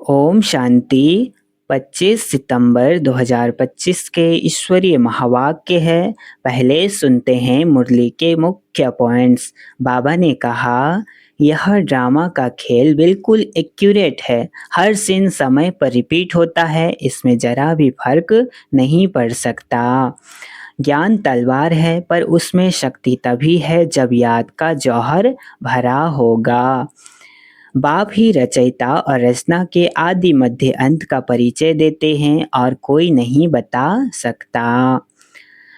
ओम शांति। 25 सितंबर 2025 के ईश्वरीय महावाक्य है। पहले सुनते हैं मुरली के मुख्य पॉइंट्स। बाबा ने कहा, यह ड्रामा का खेल बिल्कुल एक्यूरेट है। हर सीन समय पर रिपीट होता है, इसमें जरा भी फर्क नहीं पड़ सकता। ज्ञान तलवार है, पर उसमें शक्ति तभी है जब याद का जौहर भरा होगा। बाप ही रचयिता और रचना के आदि मध्य अंत का परिचय देते हैं और कोई नहीं बता सकता।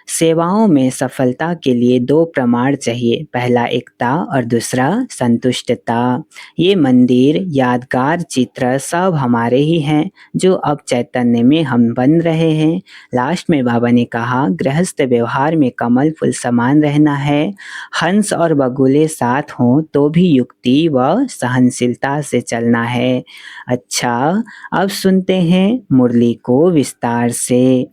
सेवाओं में सफलता के लिए दो प्रमाण चाहिए, पहला एकता और दूसरा संतुष्टता। ये मंदिर, यादगार चित्र सब हमारे ही हैं, जो अब चैतन्य में हम बन रहे हैं। लास्ट में बाबा ने कहा, गृहस्थ व्यवहार में कमल फूल समान रहना है। हंस और बगुले साथ हों तो भी युक्ति व सहनशीलता से चलना है। अच्छा, अब सुनते हैं मुरली को विस्तार से।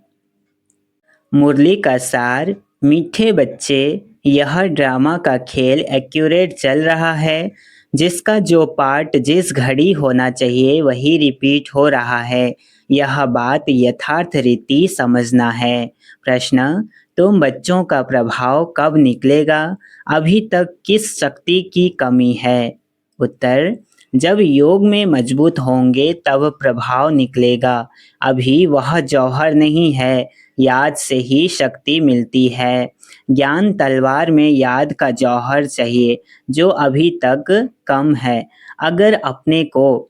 मुरली का सार। मीठे बच्चे, यह ड्रामा का खेल एक्यूरेट चल रहा है। जिसका जो पार्ट जिस घड़ी होना चाहिए वही रिपीट हो रहा है। यह बात यथार्थ रीति समझना है। प्रश्न, तुम बच्चों का प्रभाव कब निकलेगा? अभी तक किस शक्ति की कमी है? उत्तर, जब योग में मजबूत होंगे तब प्रभाव निकलेगा। अभी वह जौहर नहीं है, याद से ही शक्ति मिलती है। ज्ञान तलवार में याद का जौहर चाहिए, जो अभी तक कम है। अगर अपने को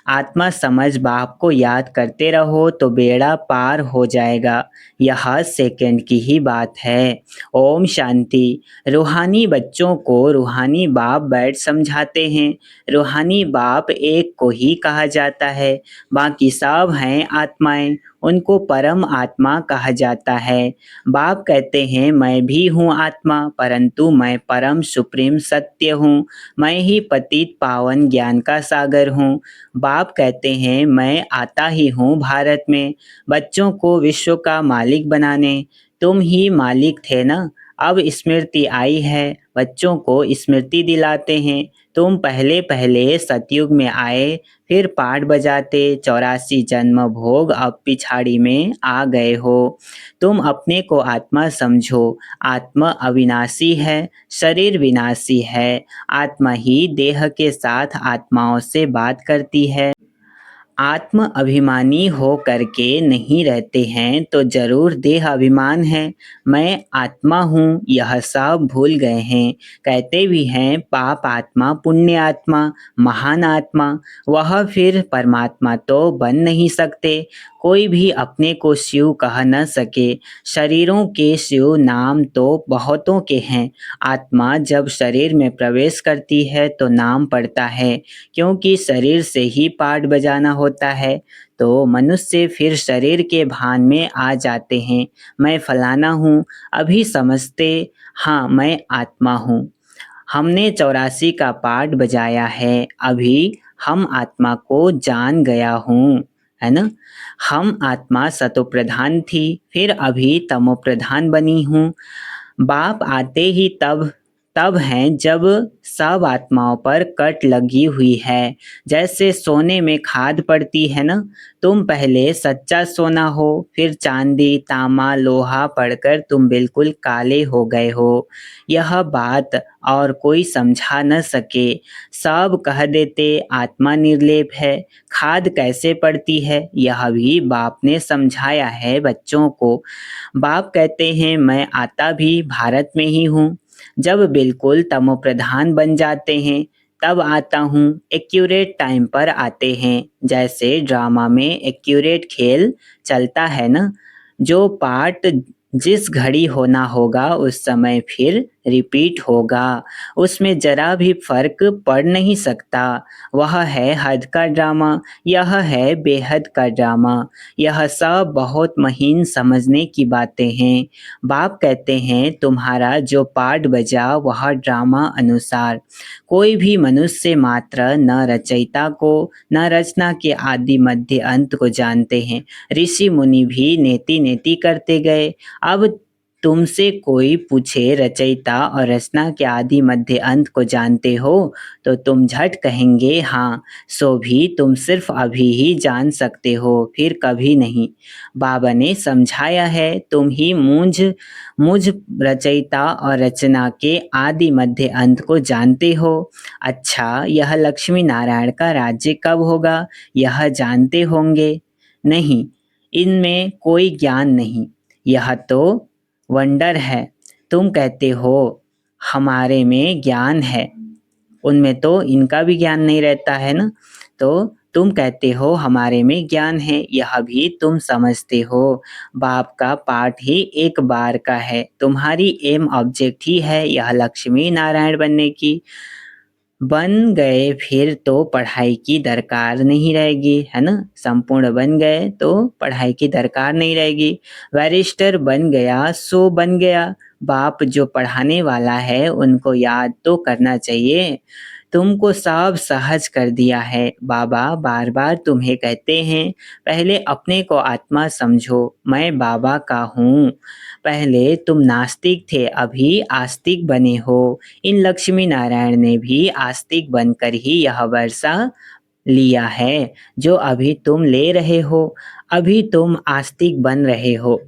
आत्मा समझ बाप को याद करते रहो तो बेड़ा पार हो जाएगा। यह सेकंड की ही बात है। ओम शांति। रूहानी बच्चों को रूहानी बाप बैठ समझाते हैं। रूहानी बाप एक को ही कहा जाता है, बाकी सब हैं आत्माएं, उनको परम आत्मा कहा जाता है। बाप कहते हैं, मैं भी हूँ आत्मा, परंतु मैं परम सुप्रीम सत्य हूँ। मैं ही पतित पावन ज्ञान का सागर हूँ। बाप कहते हैं, मैं आता ही हूँ भारत में बच्चों को विश्व का मालिक बनाने। तुम ही मालिक थे ना, अब स्मृति आई है, बच्चों को स्मृति दिलाते हैं। तुम पहले पहले सतयुग में आए, फिर पाठ बजाते 84 जन्म भोग, अब पिछाड़ी में आ गए हो। तुम अपने को आत्मा समझो। आत्मा अविनाशी है, शरीर विनाशी है। आत्मा ही देह के साथ आत्माओं से बात करती है। आत्म अभिमानी हो करके नहीं रहते हैं तो जरूर देह अभिमान है। मैं आत्मा हूँ यह सब भूल गए हैं। कहते भी हैं पाप आत्मा, पुण्य आत्मा, महान आत्मा। वह फिर परमात्मा तो बन नहीं सकते। कोई भी अपने को शिव कह न सके। शरीरों के शिव नाम तो बहुतों के हैं। आत्मा जब शरीर में प्रवेश करती है तो नाम पड़ता है, क्योंकि शरीर से ही पाठ बजाना होता है। तो मनुष्य फिर शरीर के भान में आ जाते हैं। मैं फलाना हूँ, अभी समझते हाँ मैं आत्मा हूँ। हमने 84 का पाठ बजाया है, अभी हम आत्मा को जान गया हूँ, है ना। हम आत्मा सतो प्रधान थी, फिर अभी तमो प्रधान बनी हूँ। बाप आते ही तब तब हैं जब सब आत्माओं पर कट लगी हुई है। जैसे सोने में खाद पड़ती है ना, तुम पहले सच्चा सोना हो, फिर चांदी तांबा लोहा पड़कर तुम बिल्कुल काले हो गए हो। यह बात और कोई समझा न सके। सब कह देते आत्मा निर्लेप है। खाद कैसे पड़ती है यह भी बाप ने समझाया है बच्चों को। बाप कहते हैं, मैं आता भी भारत में ही हूँ। जब बिल्कुल तमो प्रधान बन जाते हैं तब आता हूँ। एक्यूरेट टाइम पर आते हैं, जैसे ड्रामा में एक्यूरेट खेल चलता है ना। जो पार्ट जिस घड़ी होना होगा उस समय फिर रिपीट होगा। उसमें जरा भी फर्क पड़ नहीं सकता। वह है हद का ड्रामा, यह है बेहद का ड्रामा। यह सब बहुत महीन समझने की बातें हैं। बाप कहते हैं, तुम्हारा जो पार्ट बजा वह ड्रामा अनुसार। कोई भी मनुष्य मात्र न रचयिता को न रचना के आदि मध्य अंत को जानते हैं। ऋषि मुनि भी नेति नेति करते गए। अब तुमसे कोई पूछे रचयिता और रचना के आदि मध्य अंत को जानते हो तो तुम झट कहेंगे हाँ, सो भी तुम सिर्फ अभी ही जान सकते हो, फिर कभी नहीं। बाबा ने समझाया है, तुम ही मुझ मुझ रचयिता और रचना के आदि मध्य अंत को जानते हो। अच्छा, यह लक्ष्मी नारायण का राज्य कब होगा, यह जानते होंगे? नहीं, इनमें कोई ज्ञान नहीं, यह तो वंडर है। तुम कहते हो हमारे में ज्ञान है, उनमें तो इनका भी ज्ञान नहीं रहता है ना। तो तुम कहते हो हमारे में ज्ञान है, यह भी तुम समझते हो। बाप का पाठ ही एक बार का है, तुम्हारी एम ऑब्जेक्ट ही है यह लक्ष्मी नारायण बनने की। बन गए फिर तो पढ़ाई की दरकार नहीं रहेगी, है ना। संपूर्ण बन गए तो पढ़ाई की दरकार नहीं रहेगी। बैरिस्टर बन गया सो बन गया, बाप जो पढ़ाने वाला है उनको याद तो करना चाहिए। तुमको सब सहज कर दिया है। बाबा बार बार तुम्हें कहते हैं, पहले अपने को आत्मा समझो, मैं बाबा का हूँ। पहले तुम नास्तिक थे, अभी आस्तिक बने हो। इन लक्ष्मी नारायण ने भी आस्तिक बनकर ही यह वर्षा लिया है जो अभी तुम ले रहे हो। अभी तुम आस्तिक बन रहे हो।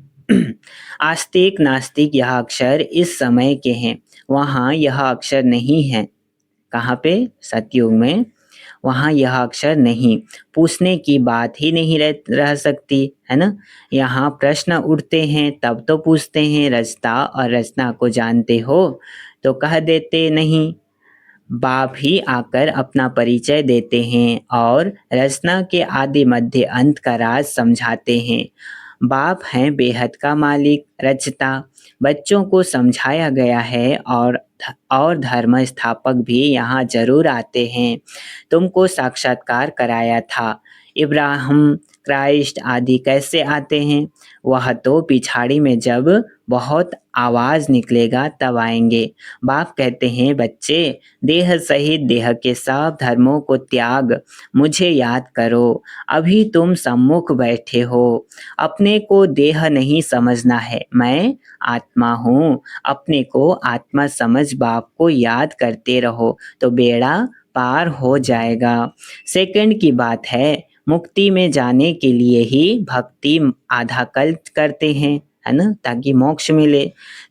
आस्तिक नास्तिक यह अक्षर इस समय के हैं, वहाँ यह अक्षर नहीं है। कहाँ पे? सतयुग में। वहाँ यह अक्षर नहीं, पूछने की बात ही नहीं रह सकती, है ना। यहाँ प्रश्न उठते हैं तब तो पूछते हैं, रचता और रचना को जानते हो तो कह देते नहीं। बाप ही आकर अपना परिचय देते हैं और रचना के आदि मध्य अंत का राज समझाते हैं। बाप हैं बेहद का मालिक, रचता। बच्चों को समझाया गया है और धर्म स्थापक भी यहाँ जरूर आते हैं। तुमको साक्षात्कार कराया था। इब्राहिम, क्राइस्ट आदि कैसे आते हैं? वह तो पिछाड़ी में जब बहुत आवाज निकलेगा तब आएंगे। बाप कहते हैं, बच्चे देह सहित देह के सब धर्मों को त्याग मुझे याद करो। अभी तुम सम्मुख बैठे हो, अपने को देह नहीं समझना है, मैं आत्मा हूँ। अपने को आत्मा समझ बाप को याद करते रहो तो बेड़ा पार हो जाएगा। सेकंड की बात है, मुक्ति में जाने के लिए ही भक्ति आधा कल्प करते हैं, है ना, ताकि मोक्ष मिले।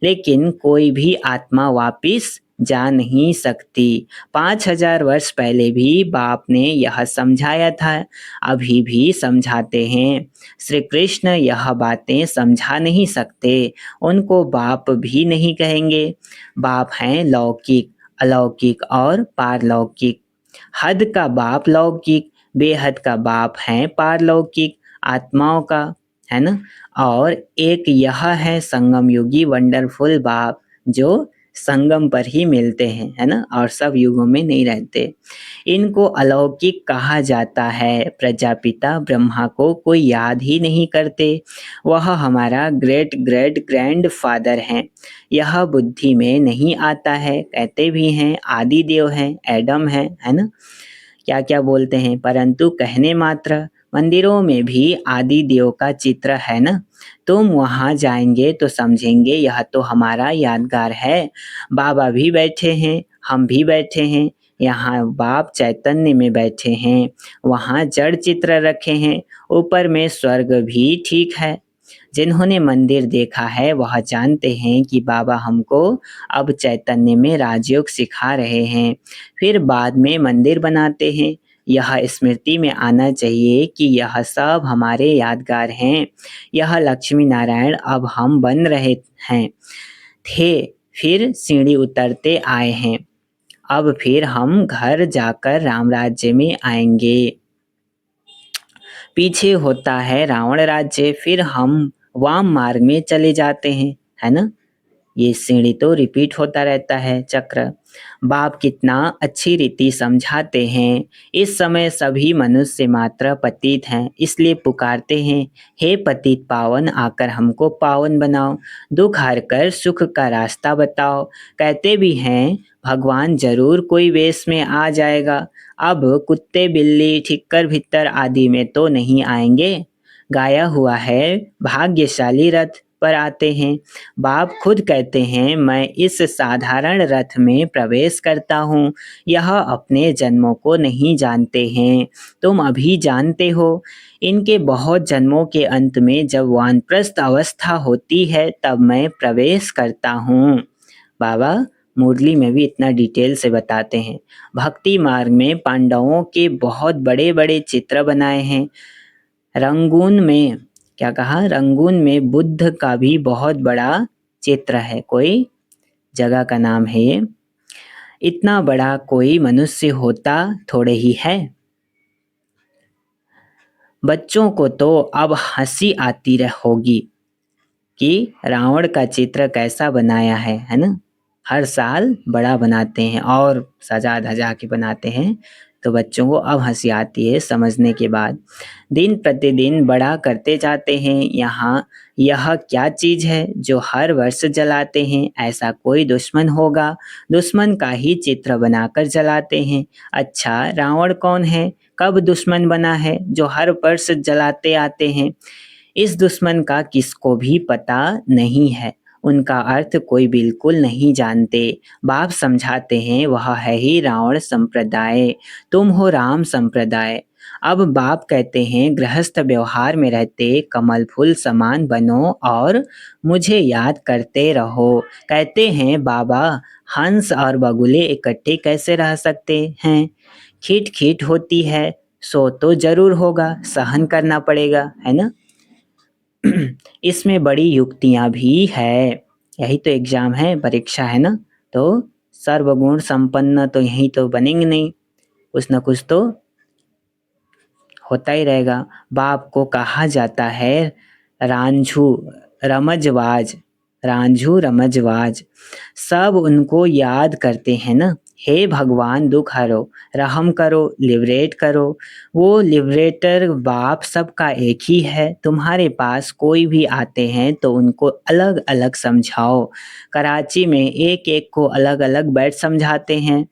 लेकिन कोई भी आत्मा वापिस जा नहीं सकती। 5000 वर्ष पहले भी बाप ने यह समझाया था, अभी भी समझाते हैं। श्री कृष्ण यह बातें समझा नहीं सकते, उनको बाप भी नहीं कहेंगे। बाप हैं लौकिक, अलौकिक और पारलौकिक। हद का बाप लौकिक, बेहद का बाप है पारलौकिक, आत्माओं का, है ना। और एक यह है संगम युगी वंडरफुल बाप जो संगम पर ही मिलते हैं, है ना, और सब युगों में नहीं रहते। इनको अलौकिक कहा जाता है। प्रजापिता ब्रह्मा को कोई याद ही नहीं करते, वह हमारा ग्रेट ग्रेट ग्रैंड फादर हैं। यह बुद्धि में नहीं आता है, कहते भी हैं आदि देव हैं, एडम है ना, क्या क्या बोलते हैं, परंतु कहने मात्र। मंदिरों में भी आदि देव का चित्र है ना, तुम वहां जाएंगे तो समझेंगे यह तो हमारा यादगार है। बाबा भी बैठे हैं, हम भी बैठे हैं, यहाँ बाप चैतन्य में बैठे हैं, वहाँ जड़ चित्र रखे हैं, ऊपर में स्वर्ग भी ठीक है। जिन्होंने मंदिर देखा है वह जानते हैं कि बाबा हमको अब चैतन्य में राजयोग सिखा रहे हैं, फिर बाद में मंदिर बनाते हैं। यह स्मृति में आना चाहिए कि यह सब हमारे यादगार हैं। यह लक्ष्मी नारायण अब हम बन रहे हैं, थे, फिर सीढ़ी उतरते आए हैं, अब फिर हम घर जाकर राम राज्य में आएंगे। पीछे होता है रावण राज्य, फिर हम वाम मार्ग में चले जाते हैं, है ना। ये सीढ़ी तो रिपीट होता रहता है चक्र। बाप कितना अच्छी रीति समझाते हैं। इस समय सभी मनुष्य मात्र पतित हैं, इसलिए पुकारते हैं, हे पतित पावन, आकर हमको पावन बनाओ, दुख हर कर सुख का रास्ता बताओ। कहते भी हैं भगवान जरूर कोई वेश में आ जाएगा, अब कुत्ते बिल्ली ठिक्कर भित्तर आदि में तो नहीं आएंगे। गाया हुआ है भाग्यशाली रथ पर आते हैं। बाप खुद कहते हैं, मैं इस साधारण रथ में प्रवेश करता हूँ। यह अपने जन्मों को नहीं जानते हैं, तुम अभी जानते हो। इनके बहुत जन्मों के अंत में जब वानप्रस्थ अवस्था होती है तब मैं प्रवेश करता हूँ। बाबा मुरली में भी इतना डिटेल से बताते हैं। भक्ति मार्ग में पांडवों के बहुत बड़े बड़े चित्र बनाए हैं। रंगून में क्या कहा, रंगून में बुद्ध का भी बहुत बड़ा चित्र है, कोई जगह का नाम है ये। इतना बड़ा कोई मनुष्य होता थोड़े ही है। बच्चों को तो अब हंसी आती होगी कि रावण का चित्र कैसा बनाया है ना। हर साल बड़ा बनाते हैं और सजा धजा के बनाते हैं, तो बच्चों को अब हंसी आती है समझने के बाद। दिन प्रतिदिन बड़ा करते जाते हैं। यहाँ यह क्या चीज़ है जो हर वर्ष जलाते हैं? ऐसा कोई दुश्मन होगा, दुश्मन का ही चित्र बनाकर जलाते हैं। अच्छा, रावण कौन है, कब दुश्मन बना है जो हर वर्ष जलाते आते हैं? इस दुश्मन का किसको भी पता नहीं है, उनका अर्थ कोई बिल्कुल नहीं जानते। बाप समझाते हैं, वह है ही रावण संप्रदाय, तुम हो राम संप्रदाय। अब बाप कहते हैं, गृहस्थ व्यवहार में रहते कमल फूल समान बनो और मुझे याद करते रहो। कहते हैं बाबा, हंस और बगुले इकट्ठे कैसे रह सकते हैं? खीट खीट होती है, सो तो जरूर होगा, सहन करना पड़ेगा, है ना। इसमें बड़ी युक्तियां भी है। यही तो एग्जाम है, परीक्षा है ना। तो सर्वगुण संपन्न तो यही तो बनेंगे नहीं, कुछ ना कुछ तो होता ही रहेगा। बाप को कहा जाता है रांझू रमजवाज, रांझू रमजवाज। सब उनको याद करते हैं ना, हे भगवान दुख हरो, रहम करो, लिबरेट करो। वो लिबरेटर बाप सबका एक ही है। तुम्हारे पास कोई भी आते हैं तो उनको अलग अलग समझाओ। कराची में एक एक को अलग अलग बैठ समझाते हैं।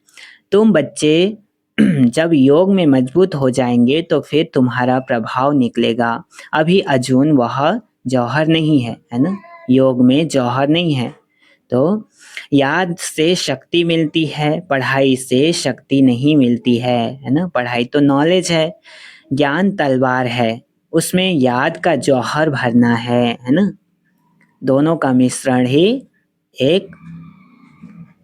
तुम बच्चे जब योग में मजबूत हो जाएंगे तो फिर तुम्हारा प्रभाव निकलेगा। अभी अर्जुन वह जौहर नहीं है ना, योग में जौहर नहीं है। तो याद से शक्ति मिलती है, पढ़ाई से शक्ति नहीं मिलती है ना। पढ़ाई तो नॉलेज है, ज्ञान तलवार है, उसमें याद का जौहर भरना है ना। दोनों का मिश्रण ही एक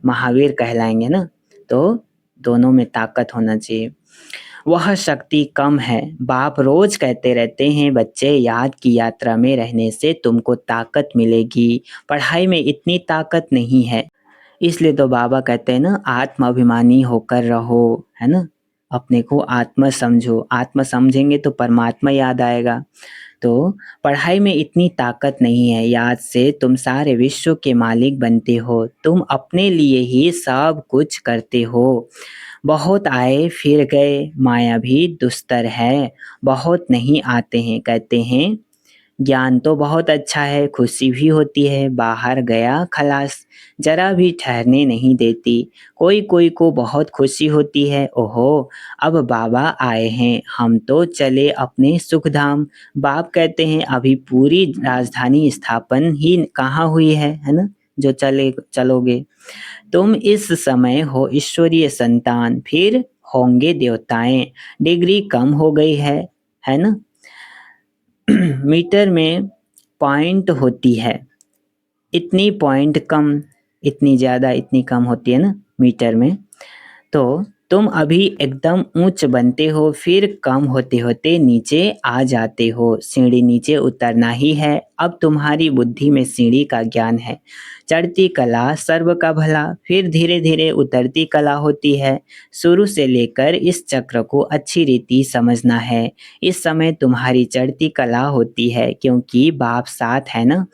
महावीर कहलाएंगे ना। तो दोनों में ताकत होना चाहिए। वह शक्ति कम है। बाप रोज कहते रहते हैं, बच्चे याद की यात्रा में रहने से तुमको ताकत मिलेगी, पढ़ाई में इतनी ताकत नहीं है। इसलिए तो बाबा कहते हैं ना, आत्म अभिमानी होकर रहो, है ना। अपने को आत्मा समझो, आत्मा समझेंगे तो परमात्मा याद आएगा। तो पढ़ाई में इतनी ताकत नहीं है, याद से तुम सारे विश्व के मालिक बनते हो, तुम अपने लिए ही सब कुछ करते हो। बहुत आए फिर गए, माया भी दुस्तर है, बहुत नहीं आते हैं। कहते हैं ज्ञान तो बहुत अच्छा है, खुशी भी होती है, बाहर गया खलास, जरा भी ठहरने नहीं देती। कोई कोई को बहुत खुशी होती है, ओहो अब बाबा आए हैं, हम तो चले अपने सुखधाम। बाप कहते हैं, अभी पूरी राजधानी स्थापन ही कहाँ हुई है ना, जो चलोगे। तुम इस समय हो ईश्वरीय संतान, फिर होंगे देवताएं। डिग्री कम हो गई है ना। मीटर में पॉइंट होती है, इतनी पॉइंट कम, इतनी ज़्यादा, इतनी कम होती है ना मीटर में। तो तुम अभी एकदम ऊंच बनते हो, फिर कम होते होते नीचे आ जाते हो। सीढ़ी नीचे उतरना ही है। अब तुम्हारी बुद्धि में सीढ़ी का ज्ञान है। चढ़ती कला सर्व का भला, फिर धीरे धीरे उतरती कला होती है। शुरू से लेकर इस चक्र को अच्छी रीति समझना है। इस समय तुम्हारी चढ़ती कला होती है, क्योंकि बाप साथ है ना।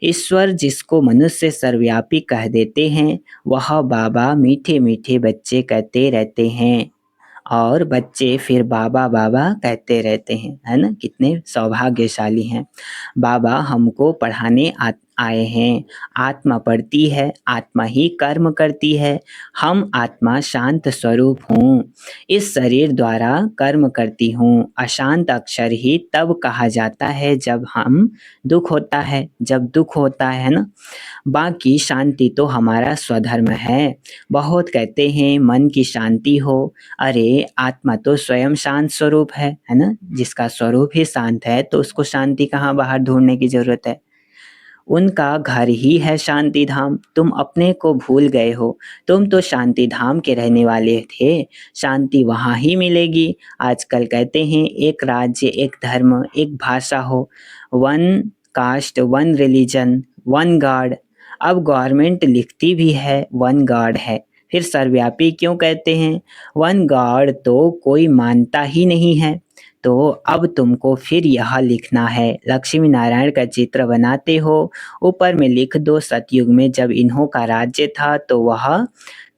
ईश्वर जिसको मनुष्य सर्वव्यापी कह देते हैं, वह बाबा मीठे मीठे बच्चे कहते रहते हैं, और बच्चे फिर बाबा बाबा कहते रहते हैं, है ना। कितने सौभाग्यशाली हैं। बाबा हमको पढ़ाने आए हैं। आत्मा पढ़ती है, आत्मा ही कर्म करती है। हम आत्मा शांत स्वरूप हूँ, इस शरीर द्वारा कर्म करती हूँ। अशांत अक्षर ही तब कहा जाता है जब हम दुख होता है, जब दुख होता है ना। बाकी शांति तो हमारा स्वधर्म है। बहुत कहते हैं मन की शांति हो, अरे आत्मा तो स्वयं शांत स्वरूप है ना। जिसका स्वरूप ही शांत है तो उसको शांति कहाँ बाहर ढूंढने की जरूरत है। उनका घर ही है शांति धाम। तुम अपने को भूल गए हो, तुम तो शांति धाम के रहने वाले थे। शांति वहाँ ही मिलेगी। आजकल कहते हैं एक राज्य, एक धर्म, एक भाषा हो, one cast, one religion, one God. अब गवर्नमेंट लिखती भी है वन गॉड है, फिर सर्वव्यापी क्यों कहते हैं? वन गॉड तो कोई मानता ही नहीं है। तो अब तुमको फिर यह लिखना है, लक्ष्मी नारायण का चित्र बनाते हो, ऊपर में लिख दो सतयुग में जब इन्हों का राज्य था तो वह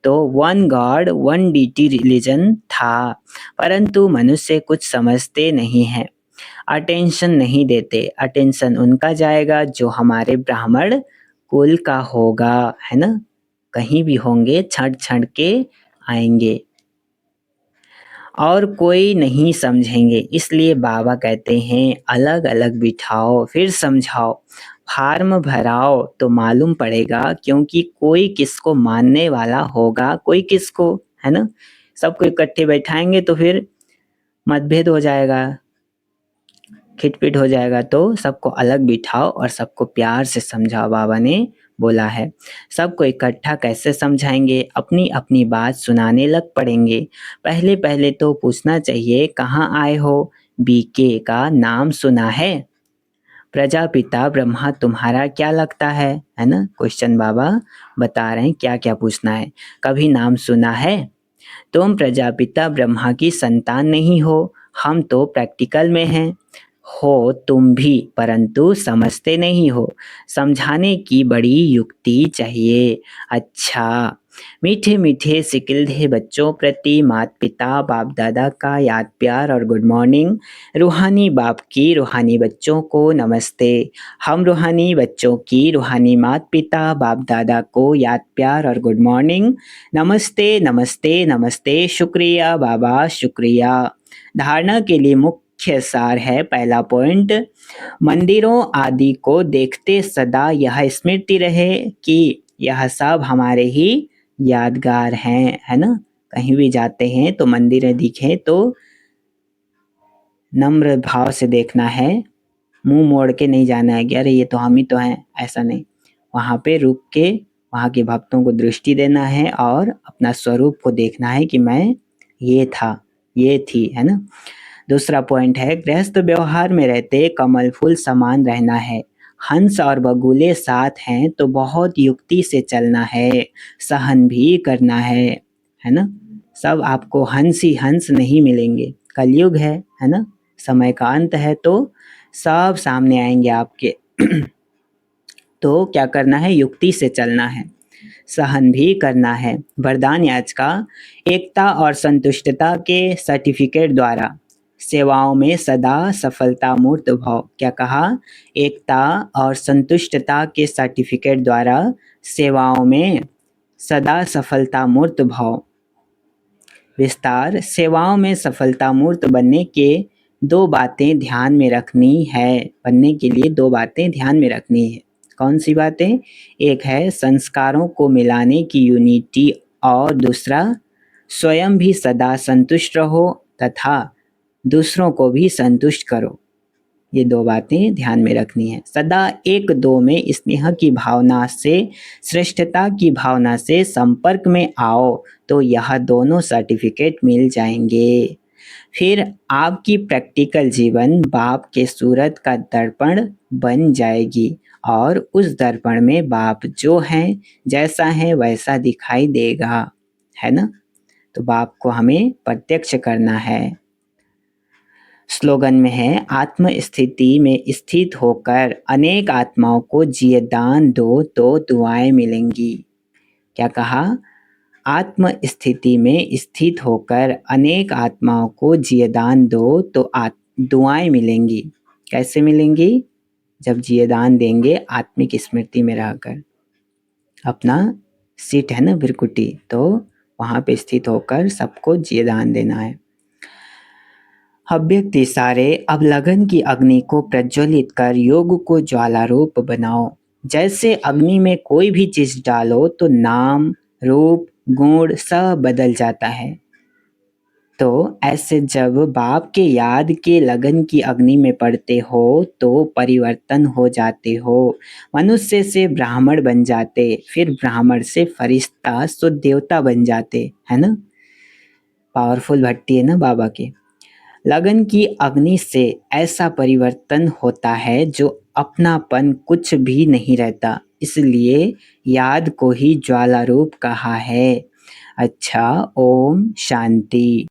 तो one god one deity religion था। परंतु मनुष्य कुछ समझते नहीं है, अटेंशन नहीं देते। अटेंशन उनका जाएगा जो हमारे ब्राह्मण कुल का होगा, है ना। कहीं भी होंगे छड़ छड़ के आएंगे और कोई नहीं समझेंगे। इसलिए बाबा कहते हैं अलग अलग बिठाओ फिर समझाओ। फार्म भराओ तो मालूम पड़ेगा, क्योंकि कोई किसको मानने वाला होगा, कोई किसको, है ना। सबको इकट्ठे बैठाएंगे तो फिर मतभेद हो जाएगा, खिटपिट हो जाएगा। तो सबको अलग बिठाओ और सबको प्यार से समझाओ, बाबा ने बोला है। सबको इकट्ठा कैसे समझाएंगे? अपनी अपनी बात सुनाने लग पड़ेंगे। पहले पहले तो पूछना चाहिए कहाँ आए हो, बीके का नाम सुना है? प्रजापिता ब्रह्मा तुम्हारा क्या लगता है ना। क्वेश्चन बाबा बता रहे हैं क्या क्या पूछना है। कभी नाम सुना है? तुम प्रजापिता ब्रह्मा की संतान नहीं हो, हम तो प्रैक्टिकल में हैं। हो तुम भी, परंतु समझते नहीं हो। समझाने की बड़ी युक्ति चाहिए। अच्छा, मीठे मीठे सिकिलधे बच्चों प्रति माता पिता बाप दादा का याद प्यार और गुड मॉर्निंग। रूहानी बाप की रूहानी बच्चों को नमस्ते। हम रूहानी बच्चों की रूहानी माता पिता बाप दादा को याद प्यार और गुड मॉर्निंग। नमस्ते नमस्ते नमस्ते, शुक्रिया बाबा शुक्रिया। धारणा के लिए मुख्य सार है पहला पॉइंट, मंदिरों आदि को देखते सदा यह स्मृति रहे कि यह सब हमारे ही यादगार हैं, है ना। कहीं भी जाते हैं तो मंदिरें दिखे तो नम्र भाव से देखना है, मुंह मोड़ के नहीं जाना है कि अरे ये तो हम ही तो हैं, ऐसा नहीं। वहाँ पे रुक के वहाँ के भक्तों को दृष्टि देना है और अपना स्वरूप को देखना है कि मैं ये था, ये थी, है ना। दूसरा पॉइंट है गृहस्थ व्यवहार में रहते कमल फूल समान रहना है। हंस और बगुले साथ हैं तो बहुत युक्ति से चलना है, सहन भी करना है ना। सब आपको हंस ही हंस नहीं मिलेंगे, कलयुग है ना। समय का अंत है तो सब सामने आएंगे आपके। तो क्या करना है? युक्ति से चलना है, सहन भी करना है। वरदान आज का एकता और संतुष्टता के सर्टिफिकेट द्वारा सेवाओं में सदा सफलता मूर्त भाव। क्या कहा? एकता और संतुष्टता के सर्टिफिकेट द्वारा सेवाओं में सदा सफलता मूर्त भाव। विस्तार, सेवाओं में सफलता मूर्त बनने के दो बातें ध्यान में रखनी है। बनने के लिए दो बातें ध्यान में रखनी है। कौन सी बातें? एक है संस्कारों को मिलाने की यूनिटी और दूसरा स्वयं भी सदा संतुष्ट रहो तथा दूसरों को भी संतुष्ट करो। ये दो बातें ध्यान में रखनी है। सदा एक दो में स्नेह की भावना से, श्रेष्ठता की भावना से संपर्क में आओ तो यह दोनों सर्टिफिकेट मिल जाएंगे। फिर आपकी प्रैक्टिकल जीवन बाप के सूरत का दर्पण बन जाएगी और उस दर्पण में बाप जो हैं, जैसा है वैसा दिखाई देगा, है ना। तो बाप को हमें प्रत्यक्ष करना है। स्लोगन में है आत्म स्थिति में स्थित होकर अनेक आत्माओं को जिए दान दो तो दुआएं मिलेंगी। क्या कहा? आत्म स्थिति में स्थित होकर अनेक आत्माओं को जिए दान दो तो दुआएं मिलेंगी। कैसे मिलेंगी? जब जियेदान देंगे आत्मिक स्मृति में रहकर। अपना सीट है ना भृकुटी, तो वहाँ पे स्थित होकर सबको जियेदान देना है। अव्यक्त इशारे, अब लगन की अग्नि को प्रज्वलित कर योग को ज्वालारूप बनाओ। जैसे अग्नि में कोई भी चीज डालो तो नाम, रूप, गुण सब बदल जाता है। तो ऐसे जब बाप के याद के लगन की अग्नि में पड़ते हो तो परिवर्तन हो जाते हो। मनुष्य से ब्राह्मण बन जाते, फिर ब्राह्मण से फरिश्ता सो देवता बन जाते, है ना। पावरफुल भट्टी है ना बाबा के। लगन की अग्नि से ऐसा परिवर्तन होता है जो अपनापन कुछ भी नहीं रहता, इसलिए याद को ही ज्वाला रूप कहा है। अच्छा, ओम शांति।